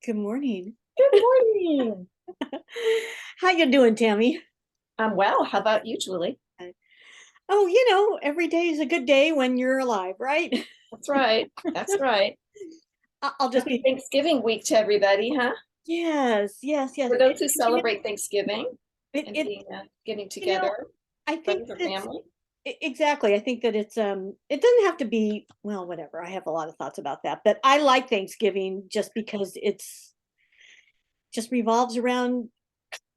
Good morning. Good morning. How you doing, Tammy? I'm well. How about you, Julie? Oh, every day is a good day when you're alive, right? That's right. That's right. I'll just Happy be, Thanksgiving week to everybody, huh? yes, yes, yes. For those who You know, celebrate Thanksgiving it, and it, being getting you know, together, I think friends or that it's family. exactly. I think that it doesn't have to be, well, whatever. I have a lot of thoughts about that, but I like Thanksgiving just because it's just revolves around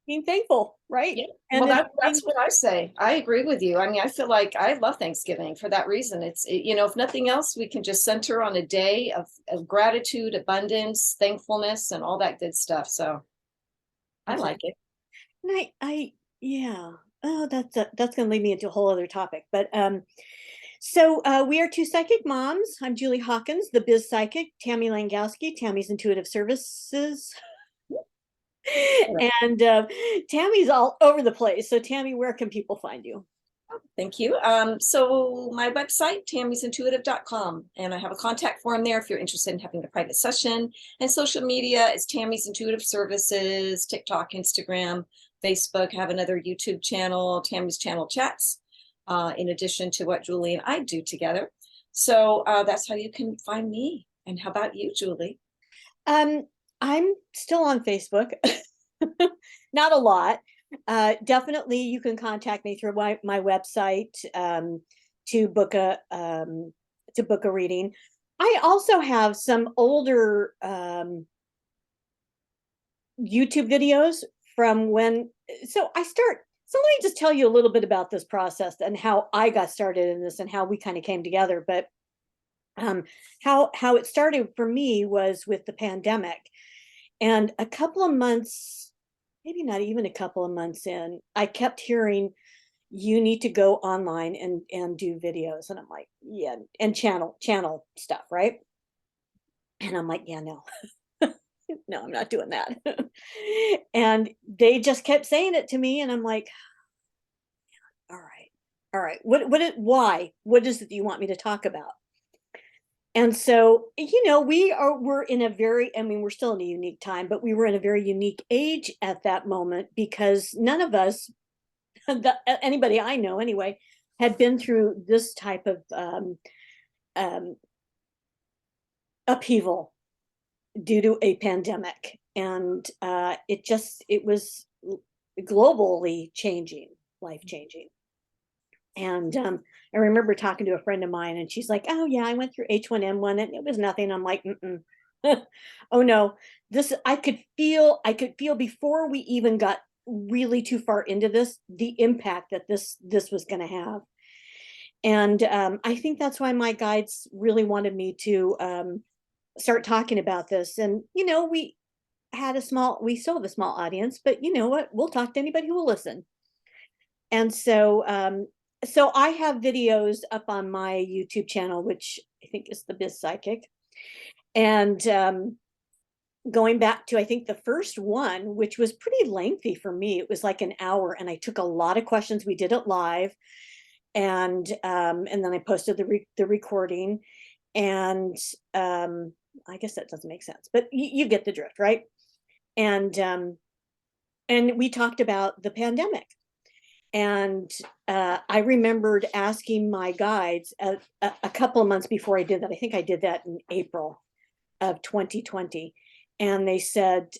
being thankful, right? Yeah. And Well, then that's what I say. I agree with you. I mean, I feel like I love Thanksgiving for that reason. If nothing else, we can just center on a day of gratitude, abundance, thankfulness, and all that good stuff. So I like exactly. it. And yeah. Oh, that's going to lead me into a whole other topic. But we are two psychic moms. I'm Julie Hawkins, the biz psychic, Tammy Langowski, Tammy's Intuitive Services. And Tammy's all over the place. So, Tammy, where can people find you? Thank you. So my website, tammy'sintuitive.com, and I have a contact form there if you're interested in having a private session. And social media is Tammy's Intuitive Services, TikTok, Instagram, Facebook, have another YouTube channel, Tammy's Channel Chats, in addition to what Julie and I do together. So that's how you can find me. And how about you, Julie? Um, I'm still on Facebook, not a lot. Definitely, you can contact me through my website to book a reading. I also have some older YouTube videos from when. So I start. So let me just tell you a little bit about this process and how I got started in this and how we kind of came together. But um, how it started for me was with the pandemic, and a couple of months, maybe not even a couple of months in, I kept hearing you need to go online and do videos, and I'm like, yeah, and channel stuff, right? And I'm like, yeah, no, no, I'm not doing that. And they just kept saying it to me, and I'm like, all right, why? What is it that you want me to talk about? And so, we're in a very, I mean, we're still in a unique time, but we were in a very unique age at that moment because none of us, anybody I know anyway, had been through this type of um, upheaval due to a pandemic. And it was globally changing, life changing. And I remember talking to a friend of mine, and she's like, "Oh yeah, I went through H1N1, and it was nothing." I'm like, mm-mm. "Oh no, this I could feel before we even got really too far into this, the impact that this was going to have." And I think that's why my guides really wanted me to start talking about this. And we still have a small audience, but you know what? We'll talk to anybody who will listen. And so I have videos up on my YouTube channel, which I think is the Biz Psychic. And going back to, I think, the first one, which was pretty lengthy for me, it was like an hour, and I took a lot of questions. We did it live, and then I posted the recording, and I guess that doesn't make sense, but you get the drift, right? And and we talked about the pandemic. And I remembered asking my guides a couple of months before I did that. I think I did that in April of 2020. And they said,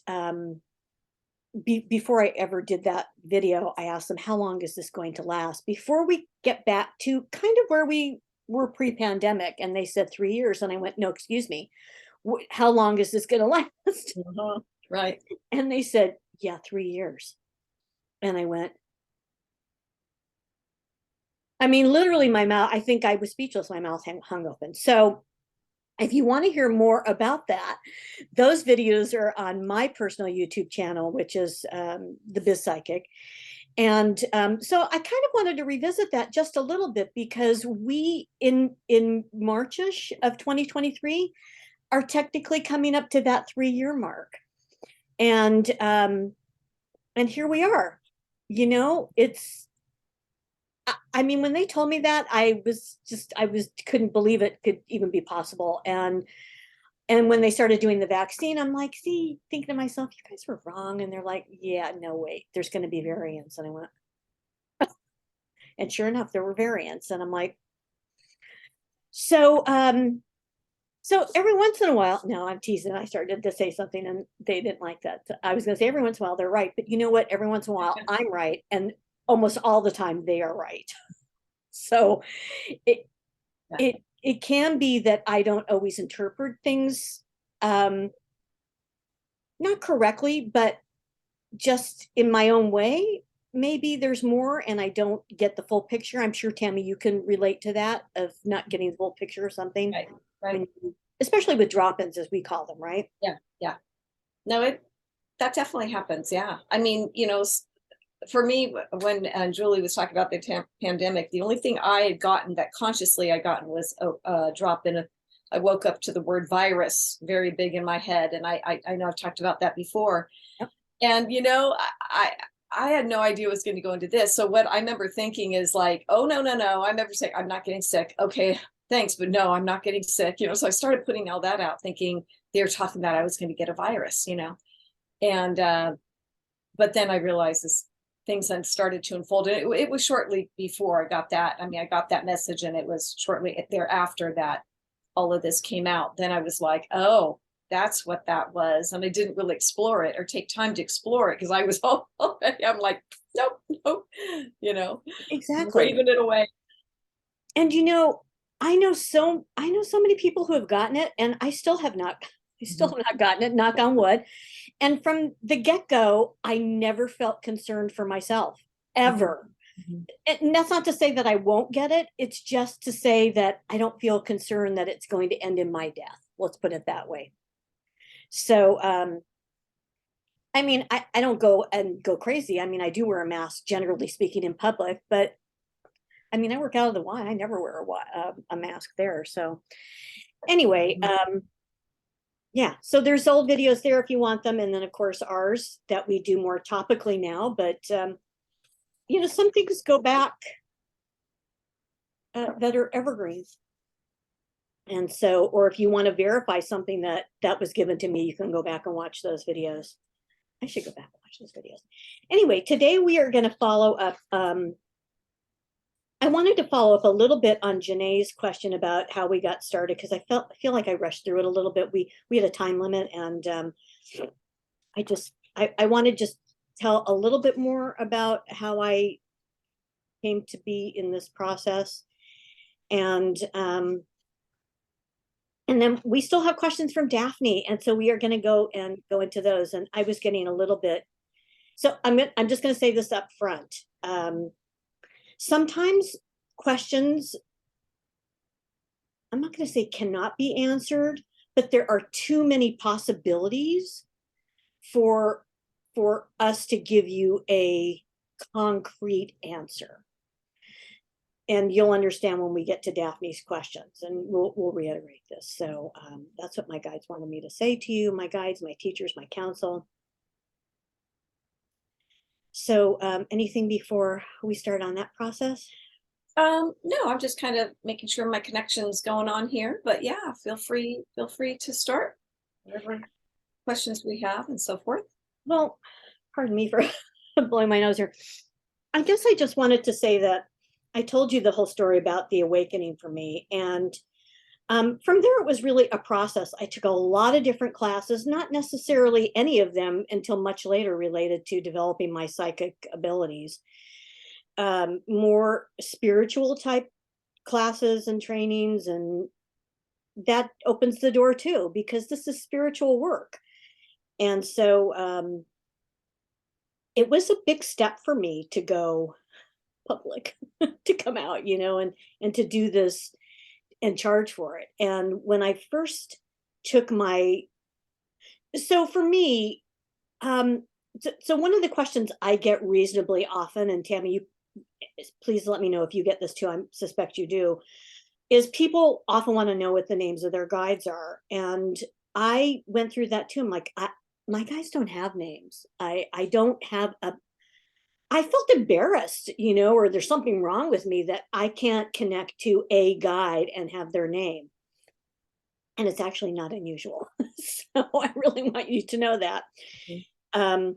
before I ever did that video, I asked them, how long is this going to last before we get back to kind of where we were pre pandemic? And they said 3 years. And I went, no, excuse me. How long is this going to last? Right. And they said, yeah, 3 years. And I went, I mean, literally, my mouth, I think I was speechless. My mouth hung open. So, if you want to hear more about that, those videos are on my personal YouTube channel, which is the Biz Psychic. And so I kind of wanted to revisit that just a little bit because we in Marchish of 2023 are technically coming up to that 3 year mark. And here we are. It's I mean, when they told me that, I was couldn't believe it could even be possible. And when they started doing the vaccine, I'm like, see, thinking to myself, you guys were wrong. And they're like, yeah, no, wait, there's going to be variants. And I went, and sure enough, there were variants. And I'm like, so, so every once in a while, no, I'm teasing. I started to say something and they didn't like that. So I was going to say every once in a while they're right, but you know what? Every once in a while I'm right, and almost all the time they are right. So it Yeah. it can be that I don't always interpret things not correctly, but just in my own way. Maybe there's more and I don't get the full picture. I'm sure Tammy, you can relate to that of not getting the full picture or something. Right, right. Especially with drop-ins, as we call them, right? Yeah, yeah. No, that definitely happens. Yeah. I mean, for me, when Julie was talking about the pandemic, the only thing I had gotten that consciously I gotten was a drop in. I woke up to the word virus very big in my head, and I know I've talked about that before. Yep. And I had no idea it was going to go into this. So what I remember thinking is like, oh no, I'm never sick. I'm not getting sick. Okay, thanks, but no, I'm not getting sick. So I started putting all that out, thinking they were talking about I was going to get a virus. And but then I realized this things then started to unfold. And it was shortly before I got that. I mean, I got that message, and it was shortly thereafter that all of this came out. Then I was like, oh, that's what that was. And I didn't really explore it or take time to explore it because I was all already, I'm like, nope, Exactly. waving it away. And I know so many people who have gotten it, and I still have not. I still have not gotten it, knock on wood. And from the get-go, I never felt concerned for myself, ever. Mhm. And that's not to say that I won't get it. It's just to say that I don't feel concerned that it's going to end in my death. Let's put it that way. So, I mean, I don't go crazy. I mean, I do wear a mask, generally speaking, in public, but I mean, I work out of the Y. I never wear a mask there. So anyway, yeah. So there's old videos there if you want them, and then of course ours that we do more topically now. But some things go back that are evergreens. And so, or if you want to verify something that was given to me, you can go back and watch those videos. I should go back and watch those videos. Anyway, today we are going to follow up. I wanted to follow up a little bit on Janae's question about how we got started because I feel like I rushed through it a little bit. We had a time limit, and I want to just tell a little bit more about how I came to be in this process, and then we still have questions from Daphne, and so we are going to go into those. And I was getting a little bit, so I'm just going to say this up front. Sometimes questions, I'm not going to say cannot be answered, but there are too many possibilities for us to give you a concrete answer. And you'll understand when we get to Daphne's questions, and we'll reiterate this. So that's what my guides wanted me to say to you, my guides, my teachers, my counsel. So anything before we start on that process? No, I'm just kind of making sure my connection's going on here. But yeah, feel free to start whatever questions we have and so forth. Well, pardon me for blowing my nose here. I guess I just wanted to say that I told you the whole story about the awakening for me. And from there, it was really a process. I took a lot of different classes, not necessarily any of them until much later related to developing my psychic abilities. More spiritual type classes and trainings, and that opens the door too, because this is spiritual work. And so it was a big step for me to go public, to come out, and to do this and charge for it. And when I first took so for me, so one of the questions I get reasonably often, and Tammy, you please let me know if you get this too, I suspect you do, is people often want to know what the names of their guides are. And I went through that too. I'm like, my guides don't have names. I don't have I felt embarrassed, or there's something wrong with me that I can't connect to a guide and have their name. and it's actually not unusual. So I really want you to know that. Mhm. Um,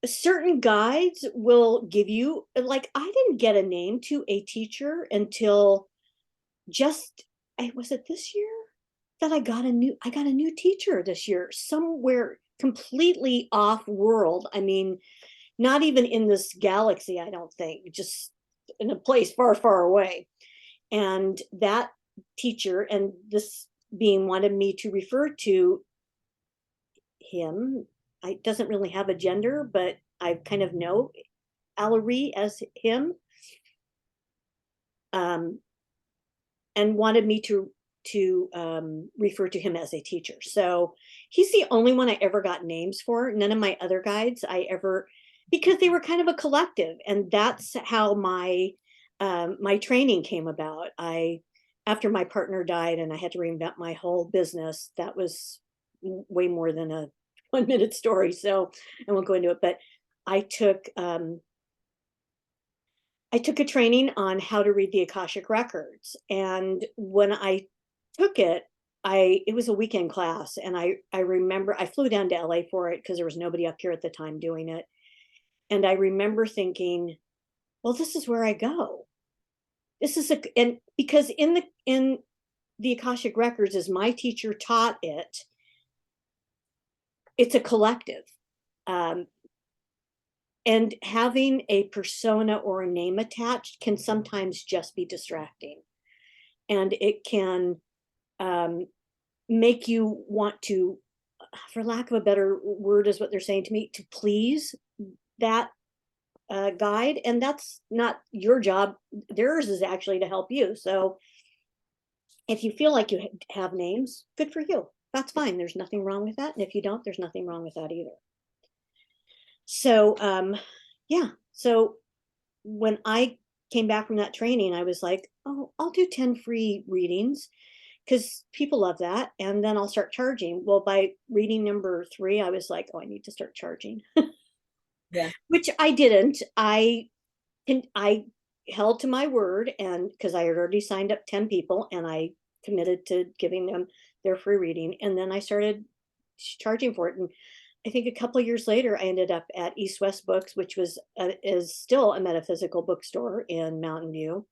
certain guides will give you, like, I didn't get a name to a teacher until just, was it this year that I got a new teacher this year, somewhere completely off world. I mean, not even in this galaxy, I don't think, just in a place far, far away. And that teacher, and this being, wanted me to refer to him. I doesn't really have a gender, but I kind of know Allery as him. Um, and wanted me to refer to him as a teacher. So he's the only one I ever got names for. None of my other guides I ever, because they were kind of a collective, and that's how my training came about. I After my partner died and I had to reinvent my whole business, that was way more than a 1 minute story. So I won't go into it, but I took um, I took a training on how to read the Akashic records. And when I took it, it was a weekend class, and I remember I flew down to LA for it because there was nobody up here at the time doing it. And I remember thinking, well, this is where I go. This is a and because in the Akashic records, as my teacher taught it, it's a collective. Um, and having a persona or a name attached can sometimes just be distracting, and it can um, make you want to, for lack of a better word, is what they're saying to me, to please that guide. And that's not your job. Theirs is actually to help you. So if you feel like you have names, good for you. That's fine. There's nothing wrong with that. And if you don't, there's nothing wrong with that either. So, yeah. So when I came back from that training, I was like, oh, I'll do 10 free readings because people love that. And then I'll start charging. Well, by reading number 3, I was like, oh, I need to start charging, Yeah. which I didn't. I held to my word, and because I had already signed up 10 people and I committed to giving them their free reading. And then I started charging for it. And I think a couple of years later, I ended up at East West Books, which is still a metaphysical bookstore in Mountain View.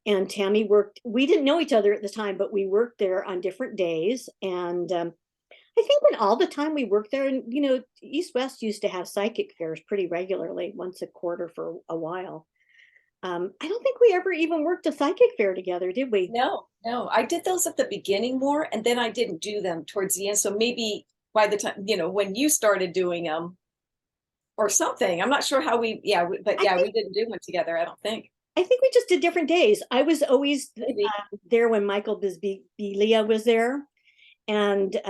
And Tammy worked, we didn't know each other at the time, but we worked there on different days. And I think in all the time we worked there, and East West used to have psychic fairs pretty regularly, once a quarter for a while. I don't think we ever even worked a psychic fair together, did we? No, no, I did those at the beginning more, and then I didn't do them towards the end. So maybe by the time, when you started doing them or something, I'm not sure how but I yeah, think we didn't do one together, I don't think. I think we just did different days. I was always Maybe. there when Michael Bisbiglia was there, and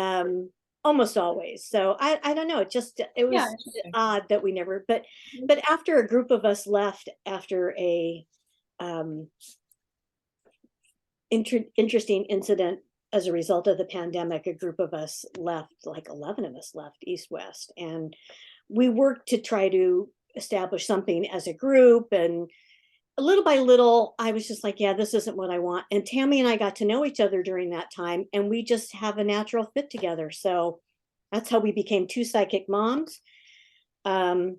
almost always. So I don't know. It Yeah, was interesting. odd that we never. But Mhm. but after a group of us left after a um, interesting incident as a result of the pandemic, a group of us left, like 11 of us left East West, and we worked to try to establish something as a group. And little by little, I was just like, yeah, this isn't what I want. And Tammy and I got to know each other during that time, and we just have a natural fit together. So that's how we became two psychic moms. Um,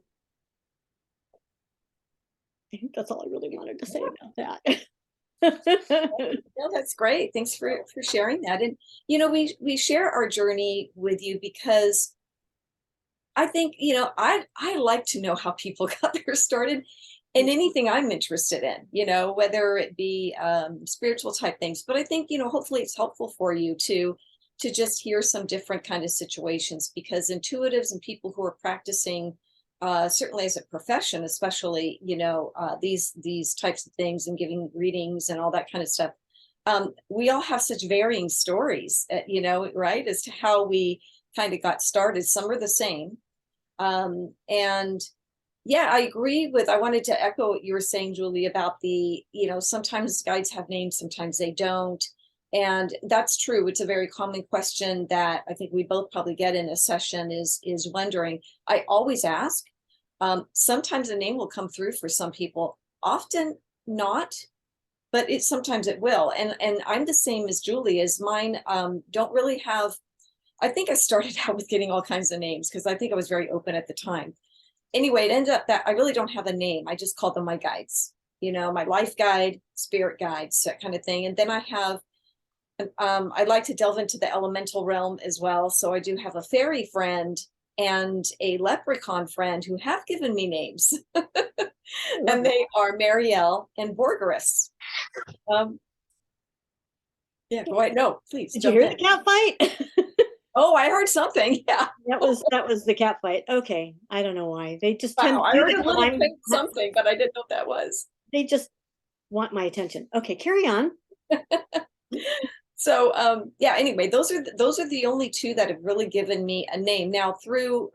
I think that's all I really wanted to say about that. No, that's great. Thanks for sharing that. And we share our journey with you because I think, I like to know how people got there started in anything I'm interested in, whether it be spiritual type things. But I think, hopefully it's helpful for you to just hear some different kind of situations, because intuitives and people who are practicing, certainly as a profession, especially, these types of things and giving readings and all that kind of stuff. We all have such varying stories, right, as to how we kind of got started. Some are the same, and yeah, I wanted to echo what you were saying, Julie, about sometimes guides have names, sometimes they don't. And that's true. It's a very common question that I think we both probably get in a session, is wondering. I always ask. Sometimes a name will come through for some people, often not, but sometimes it will. And I'm the same as Julie, as mine don't really have. I think I started out with getting all kinds of names because I think I was very open at the time. Anyway, it ended up that I really don't have a name. I just call them my guides, my life guide, spirit guides, that kind of thing. And then I have, I like to delve into the elemental realm as well. So I do have a fairy friend and a leprechaun friend who have given me names. And they are Marielle and Borgerus. Um, yeah, go ahead. No, please Did you jump hear in. the cat fight? Oh, I heard something. Yeah. That was the cat fight. Okay. I don't know why. They just tend Wow. to I do heard that a when little faint something, but I didn't know what that was. they just want my attention. Okay, carry on. So yeah, anyway, those are the only two that have really given me a name. Now through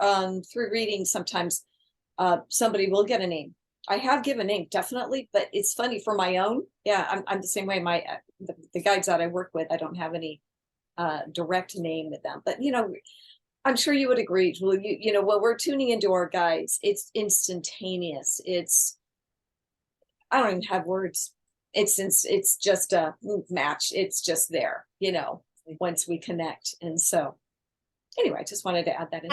reading, sometimes somebody will get a name. I have given a name, definitely, but it's funny for my own. Yeah, I'm the same way. The guides that I work with, I don't have any direct name with them. But I'm sure you would agree, Julie. When we're tuning into our guides, it's instantaneous. I don't even have words. It's just a match. It's just there, once we connect. And so anyway, I just wanted to add that in.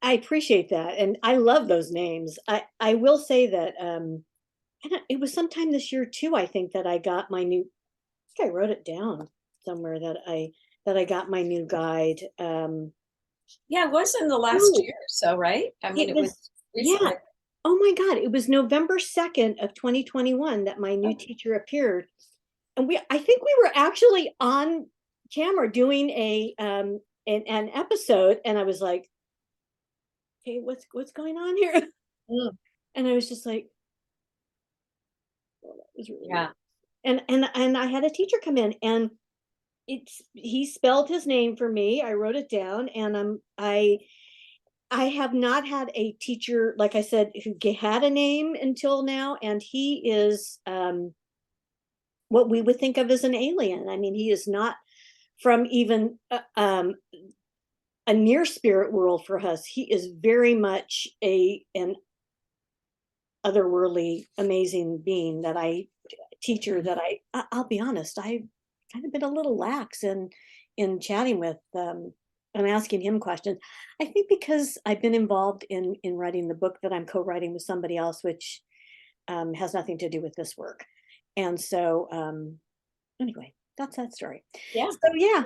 I appreciate that. And I love those names. I will say that it was sometime this year too, I think, that I got my new, I think I wrote it down somewhere that I got my new guide. Yeah, it was in the last Oh, year or so, right? I mean, it it was was, yeah. recently. Oh my God, it was November 2nd of 2021 that my new Oh, teacher appeared. And I think we were actually on camera doing an episode, and I was like, okay, what's going on here? mm, And I was just like, oh, that was really yeah. weird. And I had a teacher come in, and he spelled his name for me. I wrote it down, and I have not had a teacher, like I said, who had a name until now, and he is what we would think of as an alien. I mean, he is not from even a near spirit world for us. He is very much an otherworldly, amazing being teacher that I'll be honest, I've kind of been a little lax in chatting with and asking him questions. I think because I've been involved in writing the book that I'm co-writing with somebody else, which has nothing to do with this work. And so anyway, that's that story. Yeah. So yeah,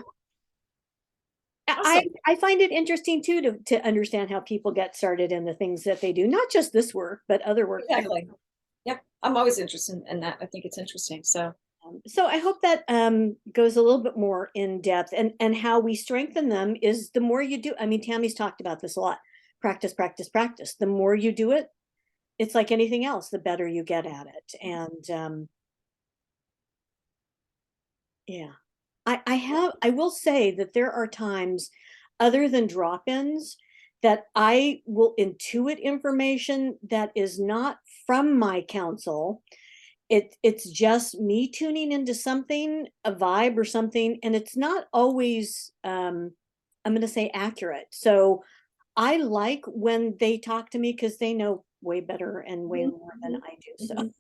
Awesome. I find it interesting too to understand how people get started in the things that they do, not just this work, but other work too. Exactly. Yep. I'm always interested in that. I think it's interesting. So So I hope that goes a little bit more in depth, and how we strengthen them is the more you do. I mean, Tammy's talked about this a lot. Practice, practice, practice. The more you do it, it's like anything else, the better you get at it. And yeah, I will say that there are times other than drop-ins that I will intuit information that is not from my counsel. It's just me tuning into something, a vibe or something, and it's not always I'm going to say accurate. So I like when they talk to me because they know way better and way more than I do. So,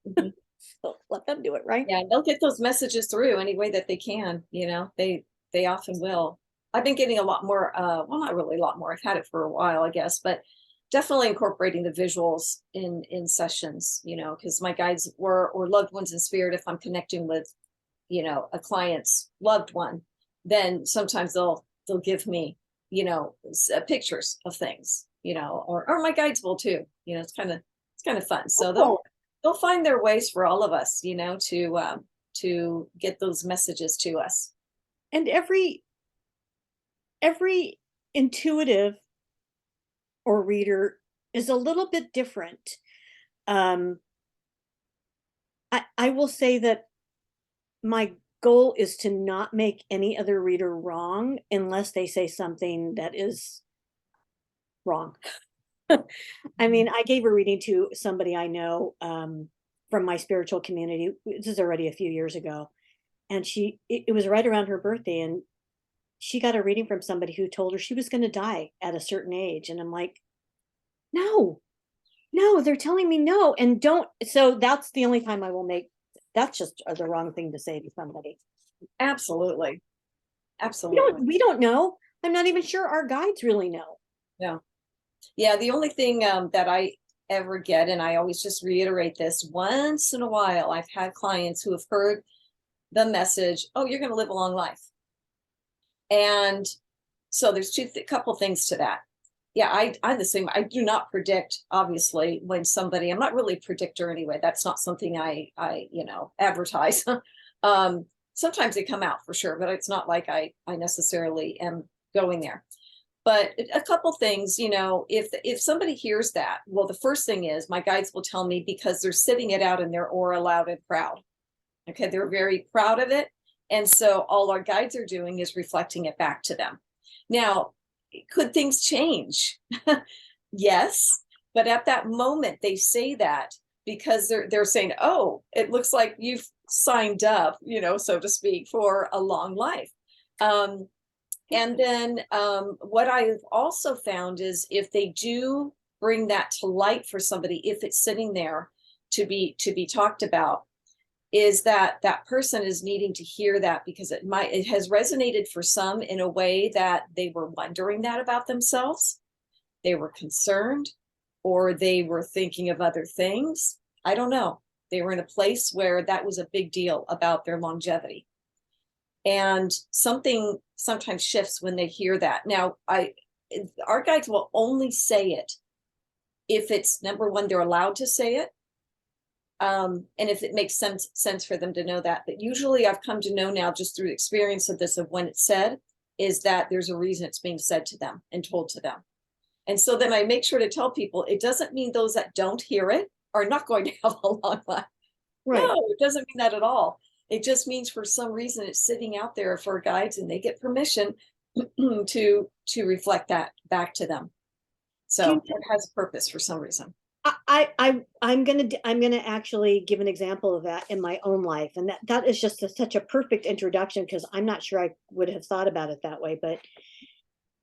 mhm. so let them do it, right? Yeah, they'll get those messages through any way that they can, they often will. I've been getting a lot more, well, not really a lot more. I've had it for a while, I guess, but definitely incorporating the visuals in sessions, because my guides or loved ones in spirit, if I'm connecting with, a client's loved one, then sometimes they'll give me, pictures of things, or my guides will too. It's kind of fun. So Oh, they'll find their ways for all of us, to get those messages to us. and every intuitive or reader is a little bit different. Um, I will say that my goal is to not make any other reader wrong unless they say something that is wrong. I mean, I gave a reading to somebody I know from my spiritual community. This is already a few years ago. And it was right around her birthday. And she got a reading from somebody who told her she was going to die at a certain age. And I'm like, no, no, they're telling me no. And don't. So that's the only time I will make that's just the wrong thing to say to somebody. Absolutely. We Absolutely. we don't know. I'm not even sure our guides really know. Yeah. Yeah. The only thing that I ever get, and I always just reiterate this once in a while, I've had clients who have heard the message, oh, you're going to live a long life. And so there's couple things to that. Yeah, I'm the same. I do not predict, obviously, when somebody, I'm not really a predictor anyway. That's not something I advertise. Sometimes they come out for sure, but it's not like I necessarily am going there. But a couple things, if somebody hears that, well, the first thing is my guides will tell me because they're sitting it out in their aura loud and proud. Okay, they're very proud of it. And so all our guides are doing is reflecting it back to them. Now, could things change? Yes, but at that moment they say that because they're saying, "Oh, it looks like you've signed up, so to speak, for a long life." And then what I've also found is if they do bring that to light for somebody, if it's sitting there to be talked about, is that that person is needing to hear that because it has resonated for some in a way that they were wondering that about themselves, they were concerned, or they were thinking of other things. I don't know, they were in a place where that was a big deal about their longevity, and something sometimes shifts when they hear that. Now our guides will only say it if it's, number one, they're allowed to say it, and if it makes sense for them to know that. But usually I've come to know now, just through the experience of this, of when it's said, is that there's a reason it's being said to them and told to them. And so then I make sure to tell people it doesn't mean those that don't hear it are not going to have a long life. Right. No, it doesn't mean that at all. It just means for some reason it's sitting out there for guides and they get permission to reflect that back to them. So it has a purpose for some reason. I'm gonna actually give an example of that in my own life, and that is just such a perfect introduction because I'm not sure I would have thought about it that way. But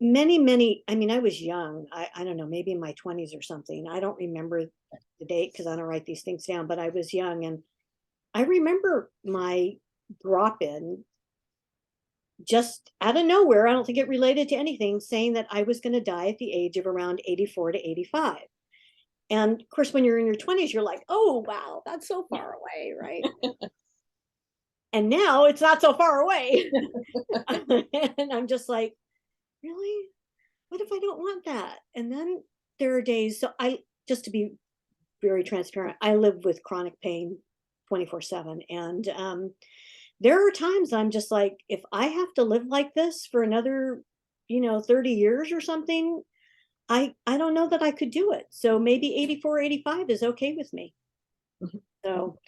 many, I mean, I was young. I don't know, maybe in my 20s or something. I don't remember the date because I don't write these things down. But I was young, and I remember my drop in just out of nowhere. I don't think it related to anything, saying that I was going to die at the age of around 84 to 85. And of course, when you're in your 20s, you're like, oh, wow, that's so far away, right? And now it's not so far away. And I'm just like, really? What if I don't want that? And then there are days, so just to be very transparent, I live with chronic pain 24/7. And there are times I'm just like, if I have to live like this for another, 30 years or something, I don't know that I could do it. So maybe 84, 85 is okay with me. So,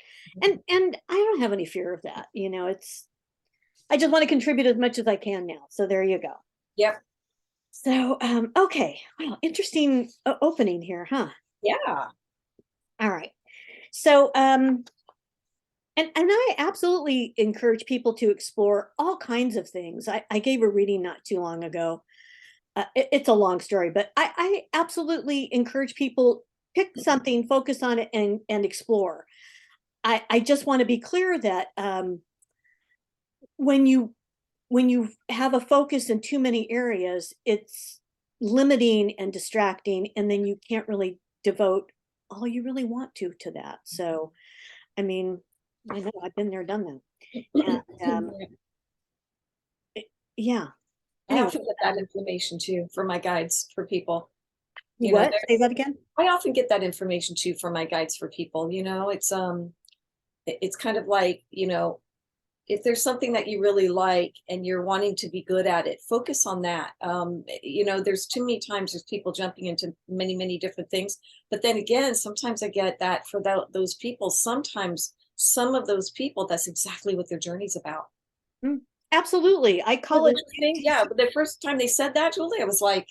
and I don't have any fear of that. I just want to contribute as much as I can now. So there you go. Yep. So, okay. Well, interesting opening here, huh? Yeah. All right. So, and I absolutely encourage people to explore all kinds of things. I gave a reading not too long ago. It's a long story, but I absolutely encourage people, pick something, focus on it, and explore. I just want to be clear that when you have a focus in too many areas, it's limiting and distracting, and then you can't really devote all you really want to that. So, I mean, I know I've been there, done that, and yeah. I Anyway, often get that information too for my guides for people. what? Say that again. I often get that information too for my guides for people. It's kind of like, if there's something that you really like and you're wanting to be good at it, focus on that. There's too many times there's people jumping into many, many different things. But then again, sometimes I get that for those people, sometimes some of those people, that's exactly what their journey's about. Mm, absolutely. I call it. Yeah, but the first time they said that, Julie, I was like,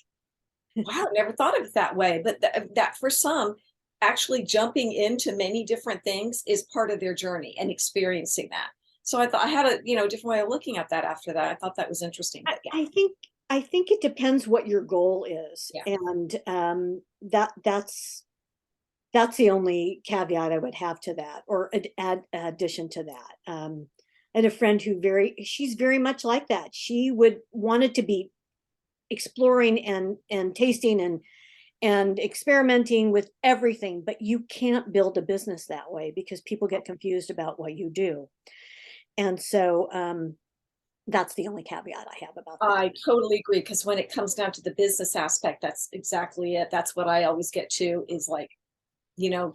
wow, I never thought of it that way. But that for some, actually jumping into many different things is part of their journey and experiencing that. So I thought I had a different way of looking at that after that. I thought that was interesting. I, But yeah, I think I think it depends what your goal is, yeah. and that's That's the only caveat I would have to that, or addition to that. I had a friend who she's very much like that. She would wanted to be exploring and tasting and experimenting with everything, but you can't build a business that way because people get confused about what you do. And so that's the only caveat I have about that. I totally agree, because when it comes down to the business aspect, that's exactly it. That's what I always get to, is like,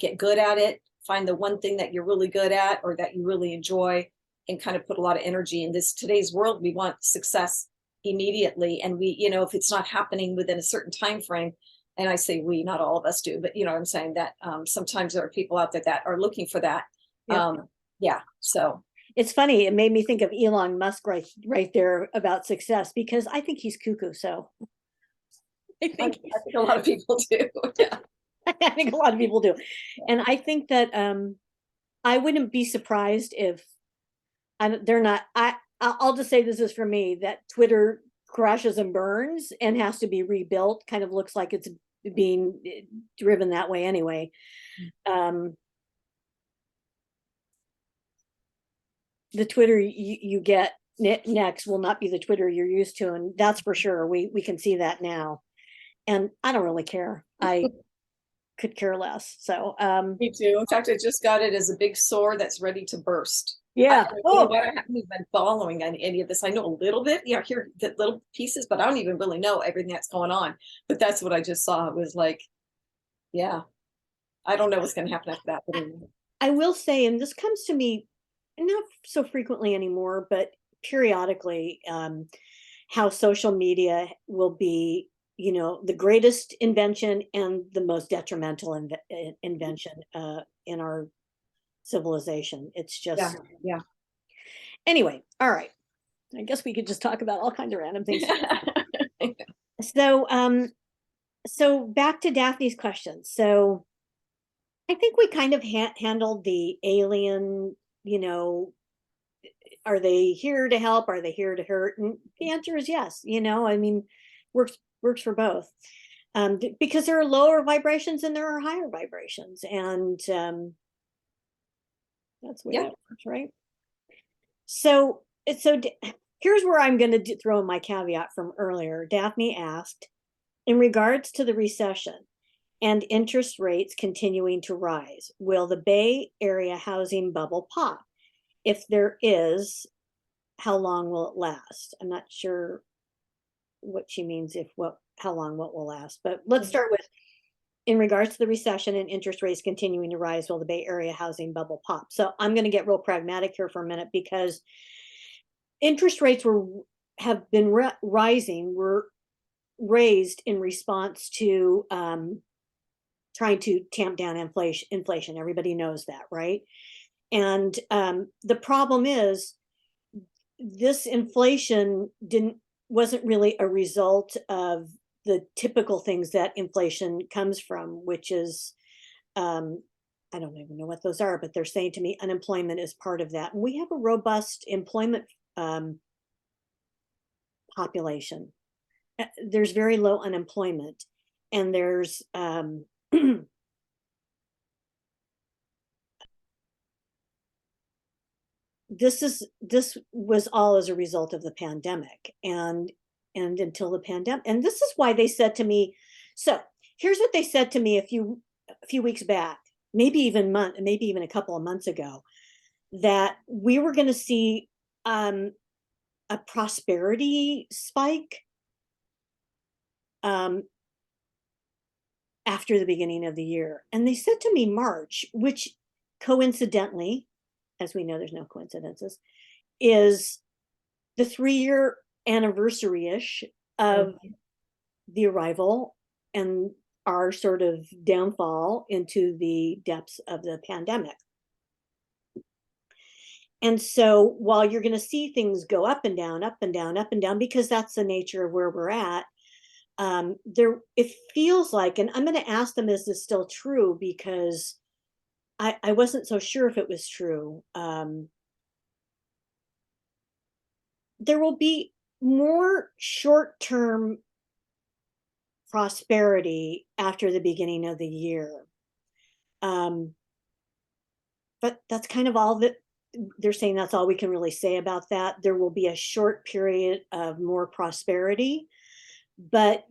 get good at it, find the one thing that you're really good at or that you really enjoy, and kind of put a lot of energy in this today's world. We want success immediately. And if it's not happening within a certain time frame, and I say we, not all of us do, but I'm saying that sometimes there are people out there that are looking for that. Yep. Yeah. So It's funny. It made me think of Elon Musk right there about success, because I think he's cuckoo. So I I think think a lot of people do. Yeah. I think a lot of people do. And I think that I wouldn't be surprised if they're not. I'll just say this is for me, that Twitter crashes and burns and has to be rebuilt. Kind of looks like it's being driven that way anyway. The Twitter you get next will not be the Twitter you're used to, and that's for sure. We can see that now, and I don't really care. I could care less. So Me too. In fact, I just got it as a big sore that's ready to burst. yeah. Oh, I haven't even been following any of this. I know a little bit, hear the little pieces, but I don't even really know everything that's going on. But that's what I just saw. It was like, yeah, I don't know what's going to happen after that. But anyway. I will say, and this comes to me not so frequently anymore, but periodically, how social media will be, the greatest invention and the most detrimental invention in our civilization. It's Yeah, just, yeah. anyway. All right. I guess we could just talk about all kinds of random things. So, so back to Daphne's question. So, I think we kind of handled the alien, are they here to help? Are they here to hurt? And the answer is yes. I mean, works for both. Because there are lower vibrations and there are higher vibrations, and that's the way that works, right? So here's where I'm going to throw in my caveat from earlier. Daphne asked, in regards to the recession and interest rates continuing to rise, will the Bay Area housing bubble pop? If there is, how long will it last? I'm not sure what she means, how long, what will last. But let's start with, in regards to the recession and interest rates continuing to rise, will the Bay Area housing bubble pop? So I'm going to get real pragmatic here for a minute, because interest rates have been rising, were raised in response to trying to tamp down inflation. Everybody knows that, right? And the problem is, this inflation wasn't really a result of the typical things that inflation comes from, which is, I don't even know what those are, but they're saying to me unemployment is part of that. And we have a robust employment population. There's very low unemployment, and there's this was all as a result of the pandemic, and until the pandemic, and this is why they said to me, so here's what they said to me a few weeks back, maybe even a couple of months ago, that we were going to see a prosperity spike after the beginning of the year. And they said to me March, which coincidentally, as we know, there's no coincidences, is the 3-year anniversary-ish of the arrival and our sort of downfall into the depths of the pandemic. And so while you're going to see things go up and down, up and down, up and down, because that's the nature of where we're at, it feels like, and I'm going to ask them, is this still true? Because I wasn't so sure if it was true. There will be more short-term prosperity after the beginning of the year. But that's kind of all that they're saying. That's all we can really say about that. There will be a short period of more prosperity, but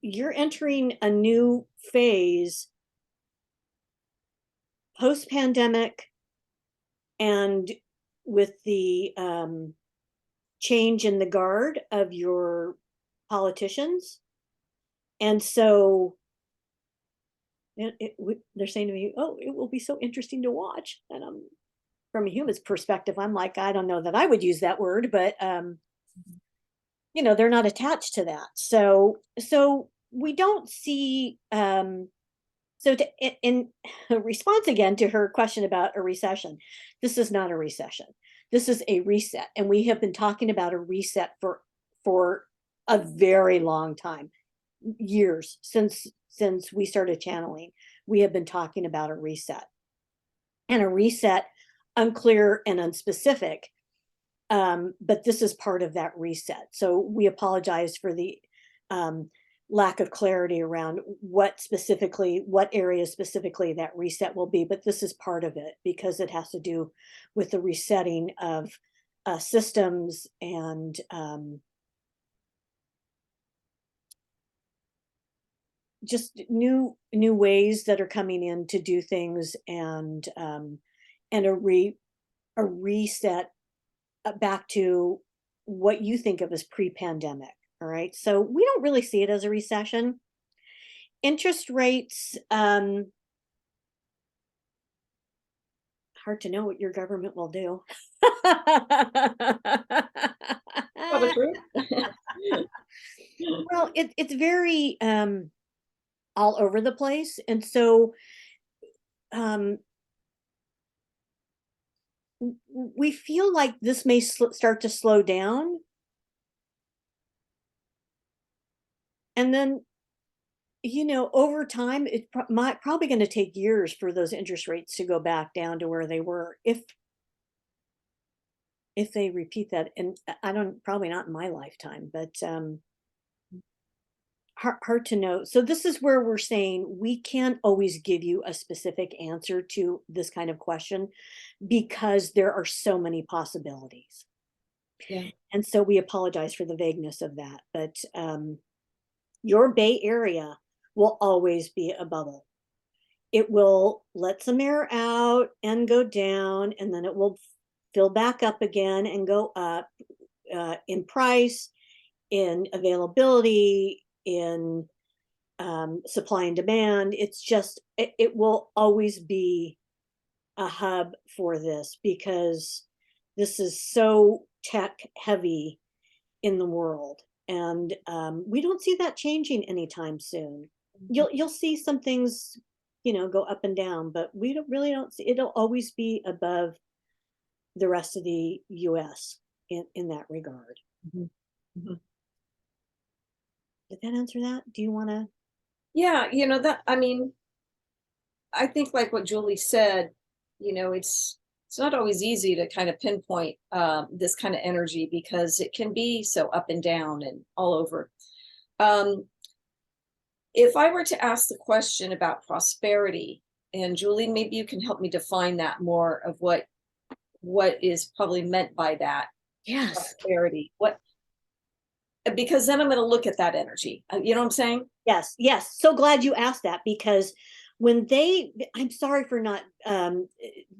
you're entering a new phase post pandemic, and with the change in the guard of your politicians. And so they're saying to me, oh, it will be so interesting to watch. And from a human's perspective, I'm like, I don't know that I would use that word, but they're not attached to that. So we don't see so in response again to her question about a recession, this is not a recession. This is a reset. And we have been talking about a reset for a very long time, years since we started channeling. We have been talking about a reset. And a reset, unclear and unspecific, but this is part of that reset. So we apologize for the lack of clarity around what areas specifically that reset will be, but this is part of it because it has to do with the resetting of systems and just new ways that are coming in to do things, and a reset back to what you think of as pre-pandemic. All right. So we don't really see it as a recession. Interest rates, hard to know what your government will do. Tell the truth. Well, it's very all over the place. And so we feel like this may start to slow down. And then, over time, it's probably going to take years for those interest rates to go back down to where they were, if they repeat that. And I don't, probably not in my lifetime, but hard to know. So this is where we're saying we can't always give you a specific answer to this kind of question because there are so many possibilities. Yeah. And so we apologize for the vagueness of that, but your Bay Area will always be a bubble. It will let some air out and go down, and then it will fill back up again and go up in price, in availability, in supply and demand. It's just, it will always be a hub for this because this is so tech heavy in the world. And we don't see that changing anytime soon. You'll see some things, go up and down, but we don't see, it'll always be above the rest of the US in that regard. Mhm. Mhm. Did that answer that? Do you want to? Yeah, I think like what Julie said, it's not always easy to kind of pinpoint this kind of energy because it can be so up and down and all over. If I were to ask the question about prosperity, and Julie, maybe you can help me define that more of what is probably meant by that Yes. prosperity. Because then I'm going to look at that energy. You know what I'm saying? Yes. Yes. So glad you asked that because I'm sorry for not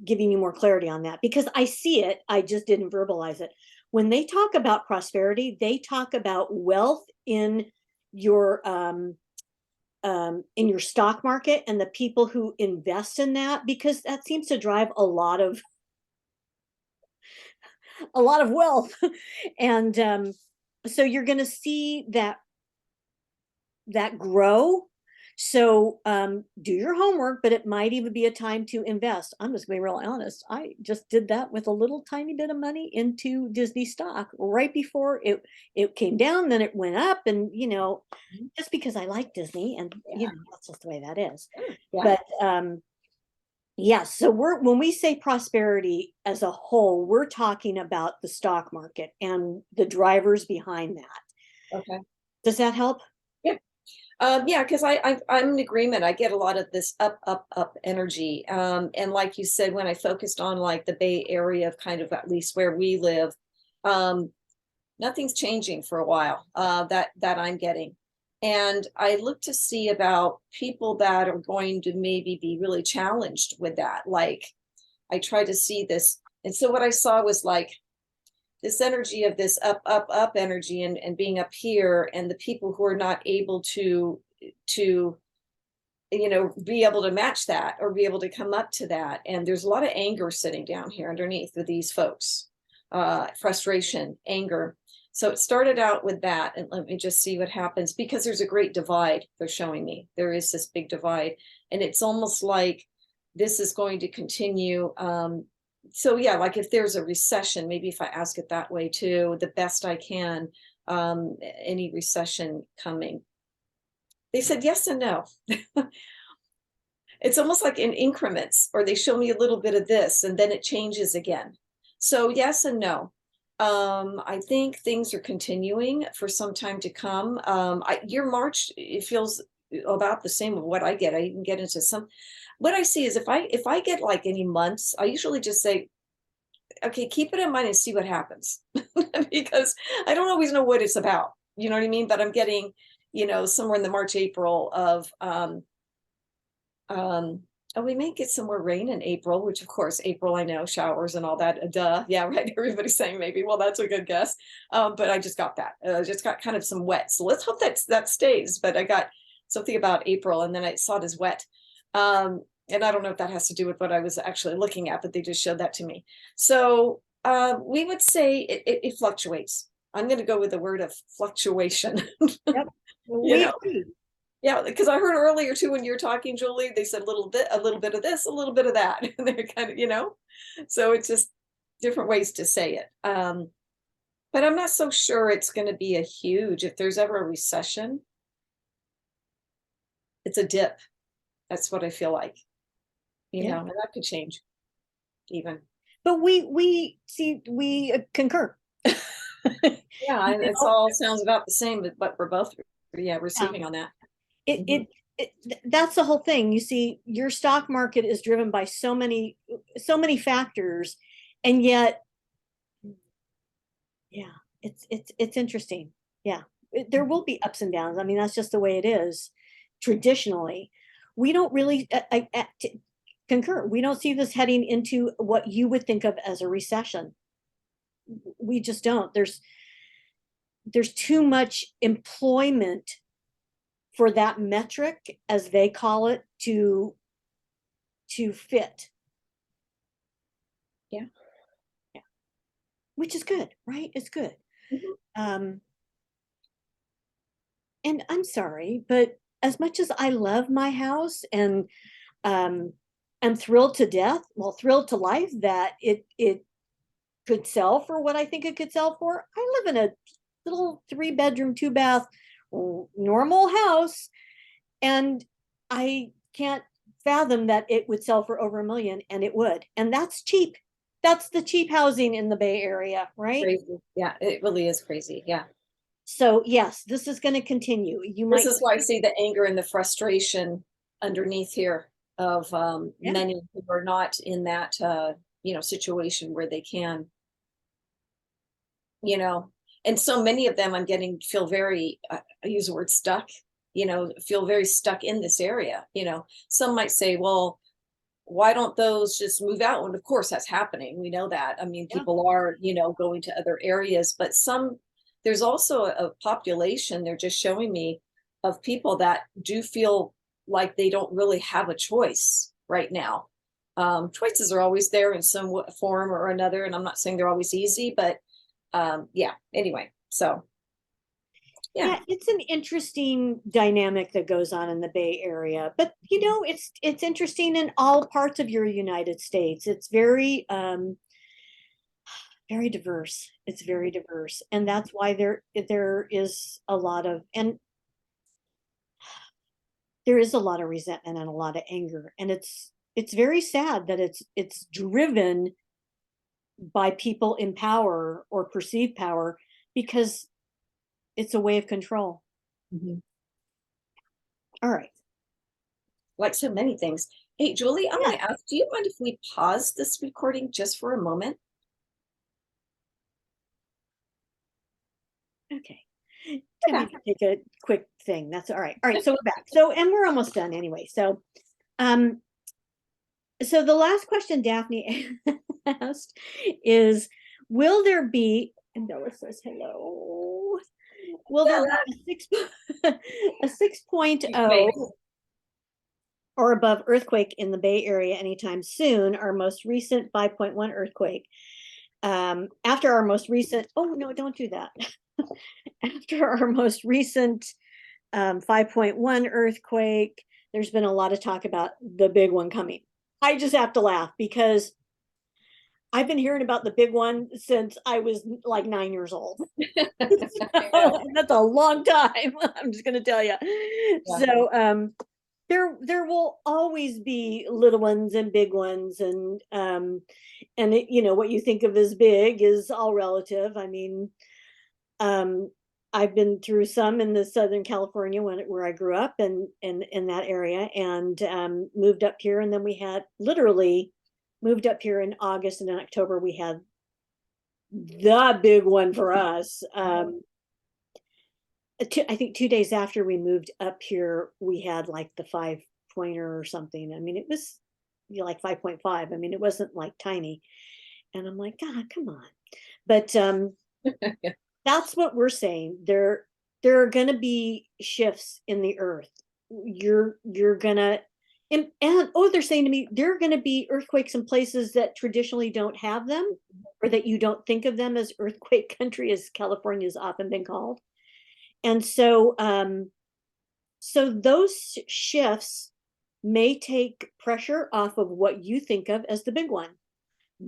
giving you more clarity on that because I see it. I just didn't verbalize it. When they talk about prosperity, they talk about wealth in your stock market and the people who invest in that, because that seems to drive a lot of wealth. And so you're going to see that grow. So do your homework, but it might even be a time to invest. I'm just going to be real honest. I just did that with a little tiny bit of money into Disney stock right before it came down, then it went up, and just because I like Disney, and that's just the way that is. Yeah. But yes, so when we say prosperity as a whole, we're talking about the stock market and the drivers behind that. Okay. Does that help? Yeah. Yeah, because I'm in agreement. I get a lot of this up, up, up energy. And like you said, when I focused on like the Bay Area of kind of at least where we live, um, nothing's changing for a while, that I'm getting. And I look to see about people that are going to maybe be really challenged with that. Like I try to see this. And so what I saw was like this energy of this up, up, up energy and being up here, and the people who are not able to be able to match that or be able to come up to that. And there's a lot of anger sitting down here underneath with these folks, frustration, anger. So it started out with that, and let me just see what happens, because there's a great divide. They're showing me there is this big divide, and it's almost like this is going to continue. So yeah, like if there's a recession, maybe if I ask it that way too, the best I can, any recession coming. They said yes and no. It's almost like in increments, or they show me a little bit of this and then it changes again. So yes and no. I think things are continuing for some time to come. Your March, it feels about the same of what I get. I even get into some. What I see is if I get like any months, I usually just say, okay, keep it in mind and see what happens, because I don't always know what it's about. You know what I mean? But I'm getting, somewhere in the March, April of oh, we may get some more rain in April, which of course, April, I know, showers and all that. Duh. Yeah, right. Everybody's saying maybe. Well, that's a good guess. But I just got that. I just got kind of some wet. So let's hope that stays. But I got something about April, and then I saw it as wet. And I don't know if that has to do with what I was actually looking at, but they just showed that to me. So we would say it fluctuates. I'm going to go with the word of fluctuation. Yep. you We know agree. yeah, because I heard earlier too when you were talking, Julie, they said a little bit of this, a little bit of that. And they're kind of. So it's just different ways to say it. But I'm not so sure it's going to be a huge, if there's ever a recession, it's a dip. That's what I feel like, Yeah. and that could change even. But we concur. Yeah, You and it's know, all sounds about the same, but we're both, yeah, yeah. receiving on that. it, Mhm. it that's the whole thing. You see, your stock market is driven by so many factors, and yet, yeah, it's interesting. Yeah, there will be ups and downs. I mean, that's just the way it is. Traditionally, we don't really concur. We don't see this heading into what you would think of as a recession. We just don't. There's too much employment for that metric, as they call it, to fit. Yeah. Yeah, which is good, right? It's good. Mhm. Um, and I'm sorry, but as much as I love my house and um, I'm thrilled to death, well, thrilled to life that it could sell for what I think it could sell for. I live in a little 3 bedroom, 2 bath, normal house, and I can't fathom that it would sell for over 1 million, and it would. And that's cheap. That's the cheap housing in the Bay Area, right? Crazy. Yeah, it really is crazy. Yeah. So yes, this is going to continue. You This might, is why I see the anger and the frustration underneath here of yeah, many who are not in that situation where they can, you know, and so many of them I'm getting feel very I use the word stuck, feel very stuck in this area. Some might say, well, why don't those just move out? And of course that's happening. We know that. I mean, yeah, people are, going to other areas, but there's also a population, they're just showing me, of people that do feel like they don't really have a choice right now. Choices are always there in some form or another. And I'm not saying they're always easy, but yeah, anyway, so yeah. yeah. It's an interesting dynamic that goes on in the Bay Area, but it's interesting in all parts of your United States. It's very diverse. It's very diverse, and that's why there is a lot of and there is a lot of resentment and a lot of anger, and it's very sad that it's driven by people in power or perceived power, because it's a way of control. Mhm. All right. Like so many things. Hey, Julie, I'm Yeah. going to ask, do you mind if we pause this recording just for a moment? Okay. Tell me to take a quick thing. That's all right. All right. So we're back. So, and we're almost done anyway. Um, so the last question Daphne asked is, will there be, and Noah says hello, will there be a 6.0 or above earthquake in the Bay Area anytime soon? Our most recent 5.1 earthquake. After our most recent, oh no, don't do that. After our most recent 5.1 earthquake, there's been a lot of talk about the big one coming. I just have to laugh because I've been hearing about the big one since I was like 9 years old. So, that's a long time. I'm just going to tell you. Yeah. So, there will always be little ones and big ones, and what you think of as big is all relative. I mean, um, I've been through some in the Southern California where I grew up and in that area, and moved up here, and then we had literally moved up here in August, and in October we had the big one for us. I think 2 days after we moved up here, we had like the 5 pointer or something. I mean, it was like 5.5. I mean, it wasn't like tiny. And I'm like, God, come on. But that's what we're saying. There are gonna be shifts in the earth. You're gonna and oh, they're saying to me, there are gonna be earthquakes in places that traditionally don't have them, or that you don't think of them as earthquake country, as California has often been called. And so those shifts may take pressure off of what you think of as the big one.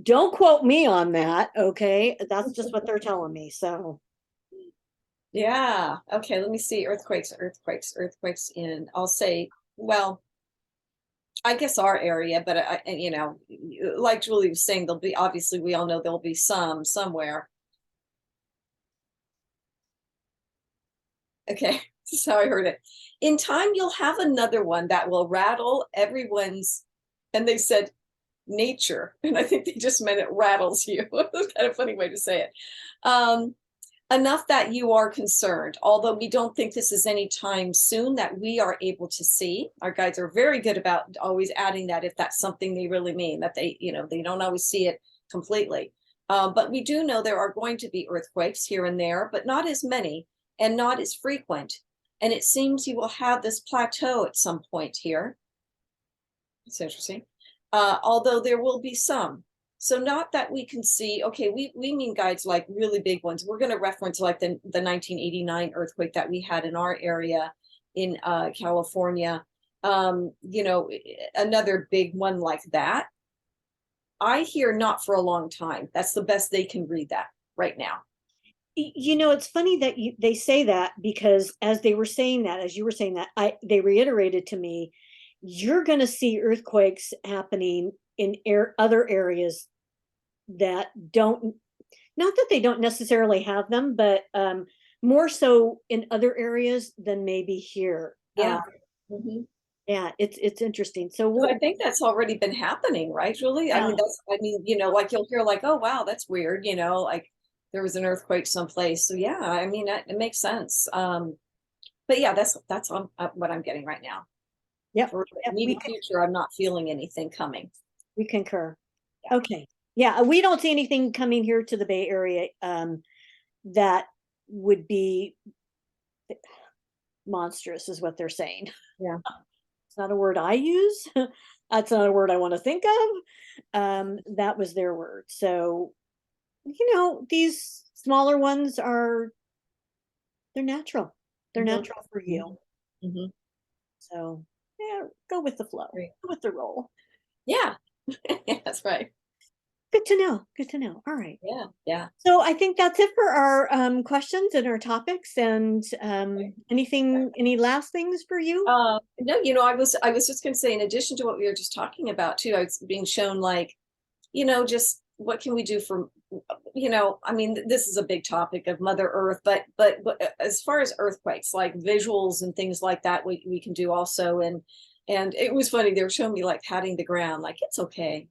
Don't quote me on that, okay? That's just what they're telling me. So Yeah. Okay. Let me see. Earthquakes in, I'll say, well, I guess our area, but like Julie was saying, there'll be, obviously, we all know there'll be some somewhere. Okay. This is how I heard it. In time, you'll have another one that will rattle everyone's, and they said nature. And I think they just meant it rattles you. That's kind of a funny way to say it. Enough that you are concerned, although we don't think this is any time soon that we are able to see. Our guides are very good about always adding that if that's something they really mean, that they don't always see it completely. But we do know there are going to be earthquakes here and there, but not as many and not as frequent. And it seems you will have this plateau at some point here. It's interesting. Although there will be some. So not that we can see, okay, we mean guides like really big ones. We're going to reference like the 1989 earthquake that we had in our area in California. Another big one like that. I hear not for a long time. That's the best they can read that right now. it's funny that they say that, because as they were saying that, as you were saying that, they reiterated to me, you're going to see earthquakes happening in other areas that don't, not that they don't necessarily have them, but more so in other areas than maybe here. Yeah. Mhm. Yeah, it's interesting. So I think that's already been happening, right, Julie? I mean, like you'll hear like, oh, wow, that's weird, like there was an earthquake someplace. So yeah, I mean, it makes sense. But yeah, that's on what I'm getting right now. Yep, For the yep, immediate future, I'm not feeling anything coming. we concur. Okay. Yeah, we don't see anything coming here to the Bay Area that would be monstrous, is what they're saying. Yeah. It's not a word I use. That's not a word I want to think of. That was their word. So, these smaller ones they're natural. They're Mhm. natural for you. Mhm. So, yeah, go with the flow. Great. Go with the roll. Yeah. Yeah, that's right. Good to know. Good to know. All right. Yeah. Yeah. So I think that's it for our questions and our topics. And any last things for you? No, I was just going to say, in addition to what we were just talking about too, I was being shown like, just what can we do for, I mean, this is a big topic of Mother Earth, but as far as earthquakes, like visuals and things like that, we can do also. And it was funny, they were showing me like patting the ground, like it's okay,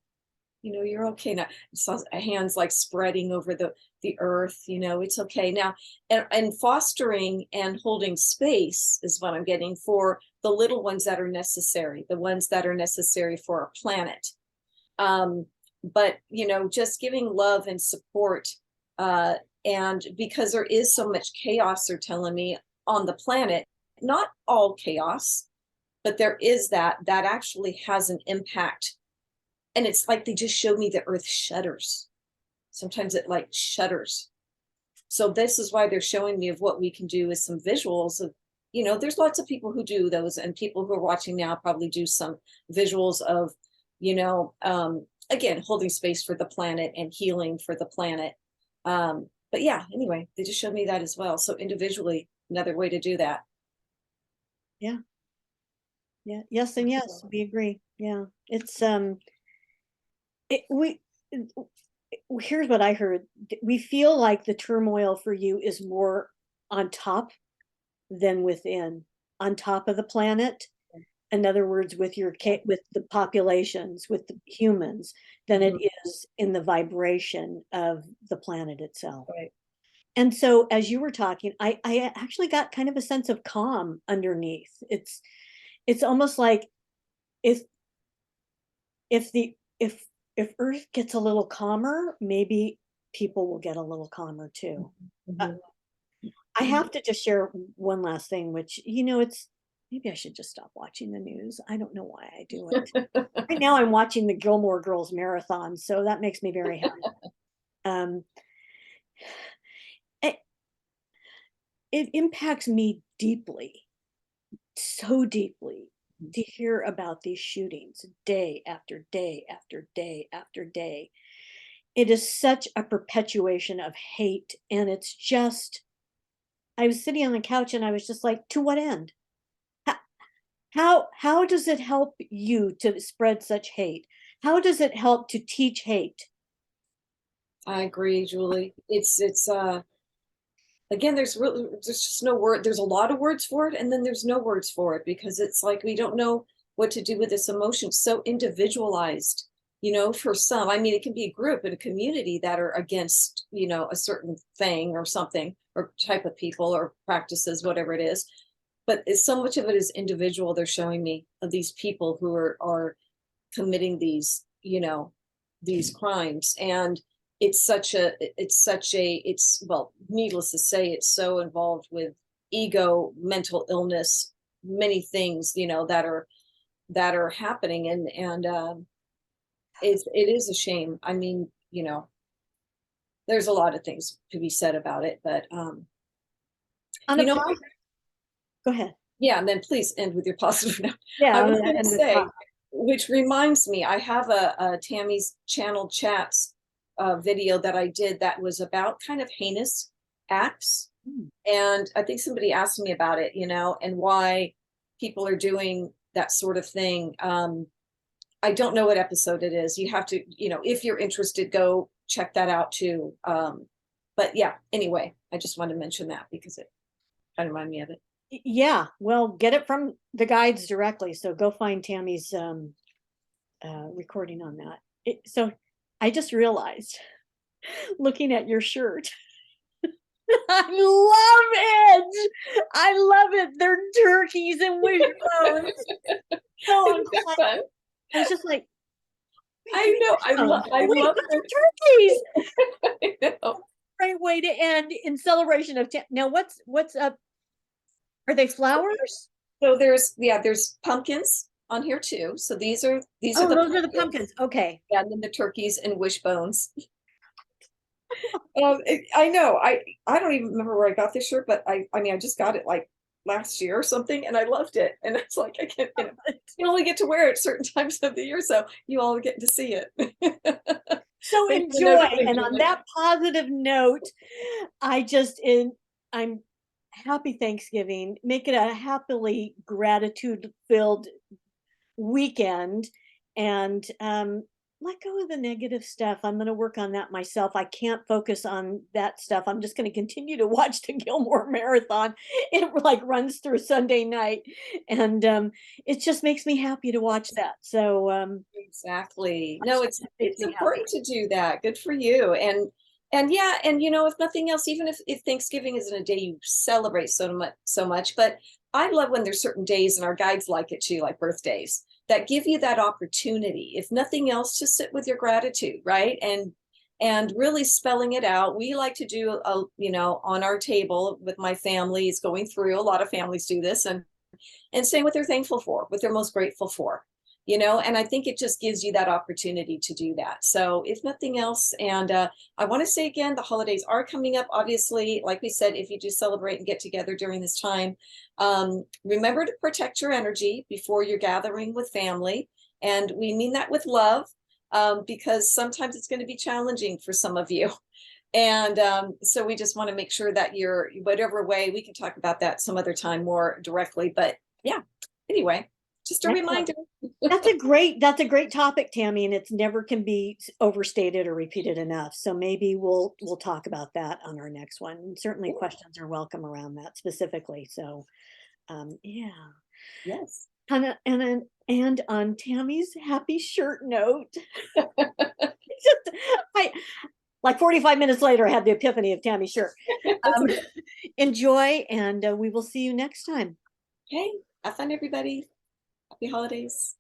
you're okay now. I saw hands like spreading over the earth, it's okay now. And fostering and holding space is what I'm getting for the little ones that are necessary, the ones that are necessary for our planet. But just giving love and support, uh, and because there is so much chaos, they're telling me, on the planet, not all chaos, but there is that actually has an impact. And it's like they just showed me the earth shudders. Sometimes it like shudders. So this is why they're showing me of what we can do is some visuals of, there's lots of people who do those, and people who are watching now probably do some visuals of, again, holding space for the planet and healing for the planet. But yeah, anyway, they just showed me that as well. So individually, another way to do that. Yeah. Yeah. Yes. And yes, we agree. Yeah. It's, here's what I heard. We feel like the turmoil for you is more on top than within, on top of the planet. In other words, with with the populations, with the humans, than it is in the vibration of the planet itself. Right. And so as you were talking, I actually got kind of a sense of calm underneath. It's almost like if if the if Earth gets a little calmer, maybe people will get a little calmer too. Uh, Mhm. I have to just share one last thing, which, it's maybe I should just stop watching the news. I don't know why I do it. Right now I'm watching the Gilmore Girls marathon, so that makes me very happy. Um, it, it impacts me deeply, so deeply, to hear about these shootings day after day after day after day. It is such a perpetuation of hate, and it's just, I was sitting on the couch and I was just like, to what end? Ho- how does it help you to spread such hate? How does it help to teach hate? I agree, Julie. It's again, there's just no word. There's a lot of words for it, and then there's no words for it, because it's like we don't know what to do with this emotion. So individualized, for some. I mean, it can be a group and a community that are against, a certain thing or something or type of people or practices, whatever it is. But so much of it is individual. They're showing me of these people who are committing these crimes. And it's well, needless to say, it's so involved with ego, mental illness, many things, that are happening. And it is a shame. I mean, there's a lot of things to be said about it, but On a you know positive, go ahead. yeah, and then please end with your positive note. Yeah, I I'm was gonna going to end with say, which reminds me, I have a Tammy's channel chats video that I did that was about kind of heinous acts. Mm. And I think somebody asked me about it, and why people are doing that sort of thing. I don't know what episode it is. You have to, if you're interested, go check that out too. But yeah, anyway, I just wanted to mention that because it kind of reminded me of it. Yeah, well, get it from the guides directly. So go find Tammy's recording on that. So I just realized, looking at your shirt, I love it. I love it. They're turkeys and wishbones. So I'm glad. Fun. I was just like, wait, I they're know. wishbones. I Oh, wait, love but it. they're turkeys. I know. Great way to end in celebration of now. What's up? Are they flowers? So there's pumpkins on here too. So these are Oh, the those are the pumpkins. pumpkins. Okay. Yeah, and then the turkeys and wishbones. I know. I don't even remember where I got this shirt, but I mean I just got it like last year or something, and I loved it. And it's like I can't, you only get to wear it certain times of the year, so you all get to see it. So Thanks for enjoy. noticing, And on Julie. that positive note, I'm happy Thanksgiving. Make it a happily gratitude filled weekend. And let go of the negative stuff. I'm going to work on that myself. I can't focus on that stuff. I'm just going to continue to watch the Gilmore Marathon. It like runs through Sunday night, and it just makes me happy to watch that. So Exactly. No, makes it's me happy. important to do that. Good for you. And yeah, and if nothing else, even if Thanksgiving isn't a day you celebrate so much, but I love when there's certain days, and our guides like it too, like birthdays, that give you that opportunity. If nothing else, just sit with your gratitude, right? And really spelling it out. We like to do on our table with my family, is going through, a lot of families do this, and saying what they're thankful for, what they're most grateful for, and I think it just gives you that opportunity to do that. So if nothing else, and I want to say again, the holidays are coming up. Obviously, like we said, if you do celebrate and get together during this time, remember to protect your energy before you're gathering with family. And we mean that with love, because sometimes it's going to be challenging for some of you. And so we just want to make sure that you're, whatever way, we can talk about that some other time more directly. But yeah, anyway, just a Excellent. reminder. That's a great topic, Tammy, and it's never can be overstated or repeated enough. So maybe we'll talk about that on our next one. And certainly Yeah, questions are welcome around that specifically. So yeah. yes. And on Tammy's happy shirt note, just I like 45 minutes later, I had the epiphany of Tammy's shirt. Um, enjoy, and we will see you next time. Okay, have fun, everybody. Happy holidays.